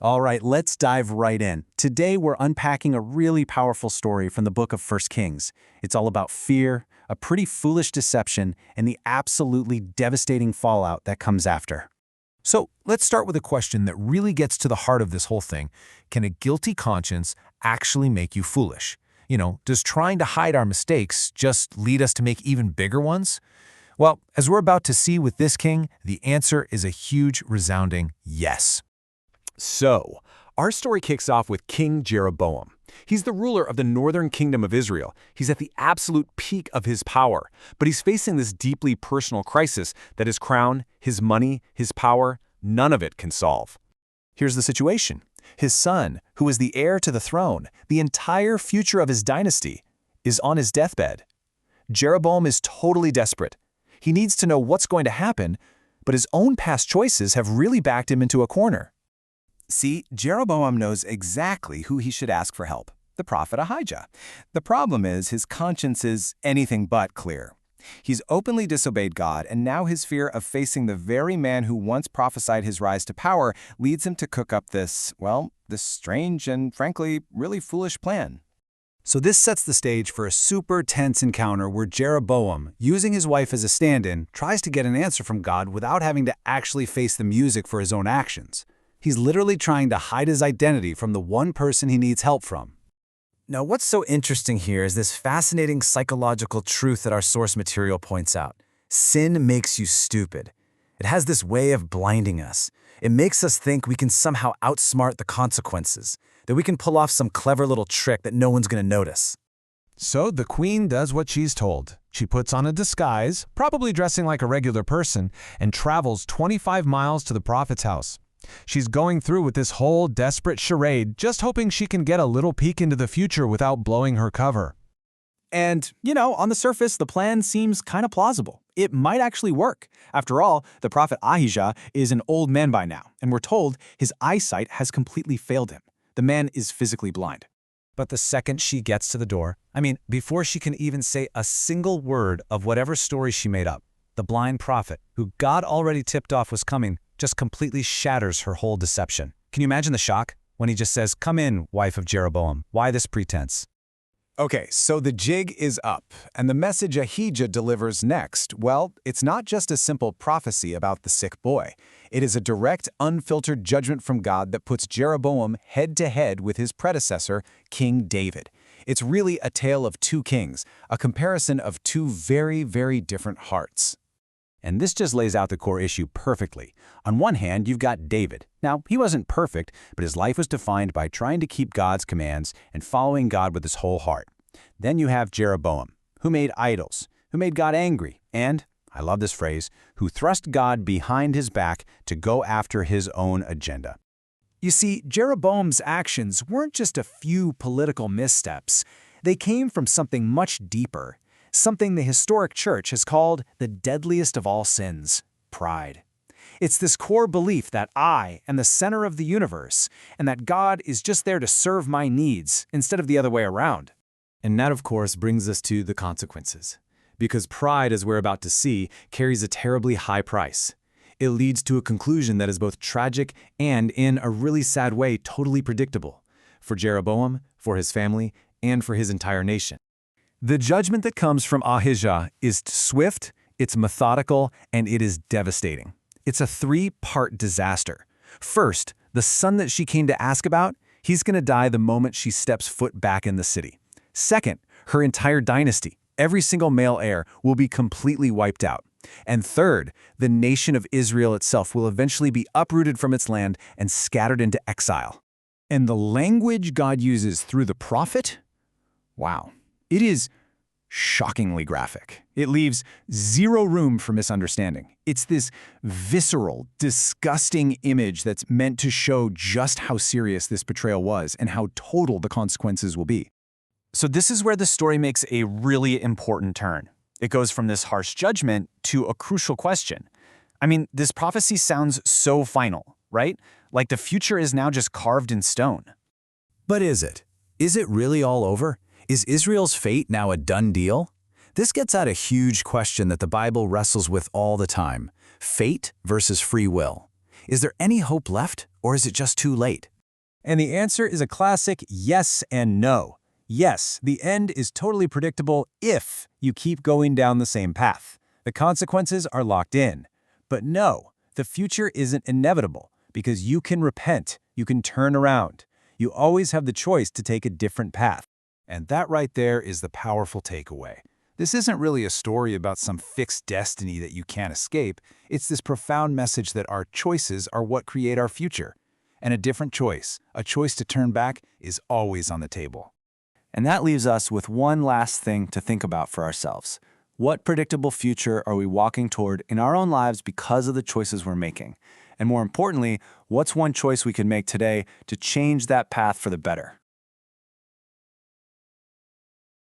All right, let's dive right in. Today, we're unpacking a really powerful story from the book of 1 Kings. It's all about fear, a pretty foolish deception, and the absolutely devastating fallout that comes after. So let's start with a question that really gets to the heart of this whole thing. Can a guilty conscience actually make you foolish? Does trying to hide our mistakes just lead us to make even bigger ones? Well, as we're about to see with this king, the answer is a huge, resounding yes. So, our story kicks off with King Jeroboam. He's the ruler of the northern kingdom of Israel. He's at the absolute peak of his power, but he's facing this deeply personal crisis that his crown, his money, his power, none of it can solve. Here's the situation. His son, who is the heir to the throne, the entire future of his dynasty, is on his deathbed. Jeroboam is totally desperate. He needs to know what's going to happen, but his own past choices have really backed him into a corner. See, Jeroboam knows exactly who he should ask for help, the prophet Ahijah. The problem is his conscience is anything but clear. He's openly disobeyed God, and now his fear of facing the very man who once prophesied his rise to power leads him to cook up this strange and, frankly, really foolish plan. So this sets the stage for a super tense encounter where Jeroboam, using his wife as a stand-in, tries to get an answer from God without having to actually face the music for his own actions. He's literally trying to hide his identity from the one person he needs help from. Now, what's so interesting here is this fascinating psychological truth that our source material points out. Sin makes you stupid. It has this way of blinding us. It makes us think we can somehow outsmart the consequences, that we can pull off some clever little trick that no one's going to notice. So the queen does what she's told. She puts on a disguise, probably dressing like a regular person, and travels 25 miles to the prophet's house. She's going through with this whole desperate charade, just hoping she can get a little peek into the future without blowing her cover. And, on the surface, the plan seems kind of plausible. It might actually work. After all, the prophet Ahijah is an old man by now, and we're told his eyesight has completely failed him. The man is physically blind. But the second she gets to the door, before she can even say a single word of whatever story she made up, the blind prophet, who God already tipped off was coming, just completely shatters her whole deception. Can you imagine the shock when he just says, "Come in, wife of Jeroboam. Why this pretense?" Okay, so the jig is up, and the message Ahijah delivers next, well, it's not just a simple prophecy about the sick boy. It is a direct, unfiltered judgment from God that puts Jeroboam head-to-head with his predecessor, King David. It's really a tale of two kings, a comparison of two very, very different hearts. And this just lays out the core issue perfectly. On one hand, you've got David. Now, he wasn't perfect, but his life was defined by trying to keep God's commands and following God with his whole heart. Then you have Jeroboam, who made idols, who made God angry, and, I love this phrase, who thrust God behind his back to go after his own agenda. You see, Jeroboam's actions weren't just a few political missteps. They came from something much deeper. Something the historic church has called the deadliest of all sins, pride. It's this core belief that I am the center of the universe and that God is just there to serve my needs instead of the other way around. And that, of course, brings us to the consequences. Because pride, as we're about to see, carries a terribly high price. It leads to a conclusion that is both tragic and, in a really sad way, totally predictable. For Jeroboam, for his family, and for his entire nation. The judgment that comes from Ahijah is swift, it's methodical, and it is devastating. It's a three-part disaster. First, the son that she came to ask about, he's going to die the moment she steps foot back in the city. Second, her entire dynasty, every single male heir, will be completely wiped out. And third, the nation of Israel itself will eventually be uprooted from its land and scattered into exile. And the language God uses through the prophet? Wow. It is shockingly graphic. It leaves zero room for misunderstanding. It's this visceral, disgusting image that's meant to show just how serious this betrayal was and how total the consequences will be. So this is where the story makes a really important turn. It goes from this harsh judgment to a crucial question. This prophecy sounds so final, right? Like the future is now just carved in stone. But is it? Is it really all over? Is Israel's fate now a done deal? This gets at a huge question that the Bible wrestles with all the time: fate versus free will. Is there any hope left, or is it just too late? And the answer is a classic yes and no. Yes, the end is totally predictable if you keep going down the same path. The consequences are locked in. But no, the future isn't inevitable because you can repent, you can turn around. You always have the choice to take a different path. And that right there is the powerful takeaway. This isn't really a story about some fixed destiny that you can't escape. It's this profound message that our choices are what create our future. And a different choice, a choice to turn back, is always on the table. And that leaves us with one last thing to think about for ourselves. What predictable future are we walking toward in our own lives because of the choices we're making? And more importantly, what's one choice we can make today to change that path for the better?